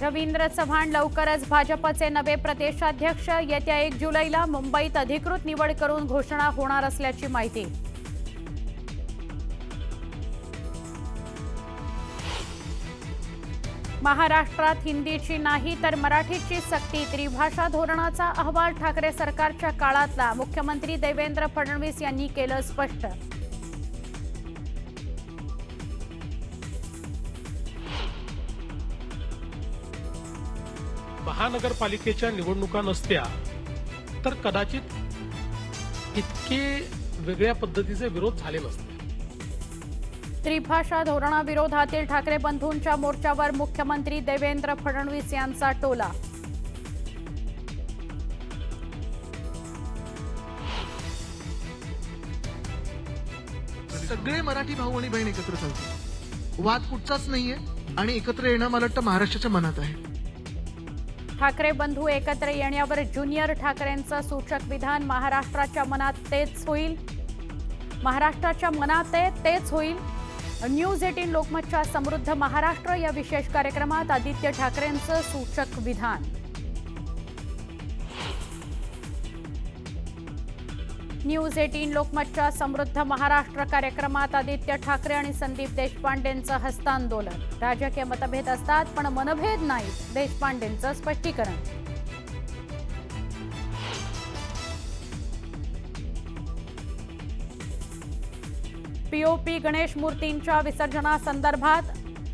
रवींद्र चव्हाण लवकरच भाजपचे नवे प्रदेशाध्यक्ष येत्या 1 जुलैला मुंबईत अधिकृत निवड करून घोषणा होणार असल्याची माहिती। महाराष्ट्रात हिंदीची नाही तर मराठीची सक्ती, त्रिभाषा धोरणाचा अहवाल ठाकरे सरकारच्या काळातला, मुख्यमंत्री देवेंद्र फडणवीस यांनी केलं स्पष्ट। महानगरपालिकेच्या निवडणुका नसत्या तर कदाचित इतके वेगळ्या पद्धतीचे विरोध झाले नसते। त्रिभाषा धोरणाविरोधातील ठाकरे बंधूंच्या मोर्चावर मुख्यमंत्री देवेंद्र फडणवीस यांचा टोला। सगळे मराठी भाऊ आणि बहीण एकत्र चालतात, वाद कुठचाच नाहीये आणि एकत्र येणं मला वाटतं महाराष्ट्राच्या मनात आहे। ठाकरे बंधू एकत्र येण्यावर ज्युनियर ठाकरेंचं सूचक विधान, महाराष्ट्राच्या मनात तेच होईल, महाराष्ट्राच्या मनात तेच होईल। न्यूज 18 लोकमतच्या समृद्ध महाराष्ट्र या विशेष कार्यक्रमात आदित्य ठाकरेंचं सूचक विधान। न्यूज 18 लोकमतच्या समृद्ध महाराष्ट्र कार्यक्रमात आदित्य ठाकरे आणि संदीप देशपांडेंचं हस्तांदोलन। राजकीय मतभेद असतात पण मनभेद नाहीत, देशपांडेंचं स्पष्टीकरण। पीओपी गणेश मूर्तींच्या विसर्जनासंदर्भात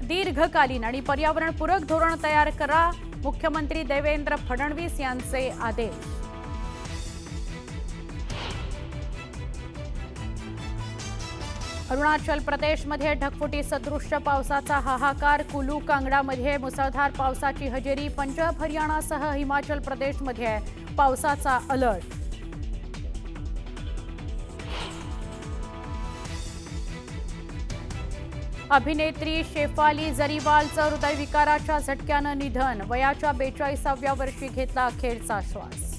दीर्घकालीन आणि पर्यावरणपूरक धोरण तयार करा, मुख्यमंत्री देवेंद्र फडणवीस यांचे आदेश। अरुणाचल प्रदेशमध्ये ढगफुटी सदृश्य पावसाचा हाहाकार, कुलू कांगडामध्ये मुसळधार पावसाची हजेरी, पंजाब हरियाणासह हिमाचल प्रदेशमध्ये पावसाचा अलर्ट। अभिनेत्री शेफाली जरीवालचं हृदयविकाराच्या झटक्यानं निधन, वयाच्या 42व्या वर्षी घेतला अखेरचा श्वास।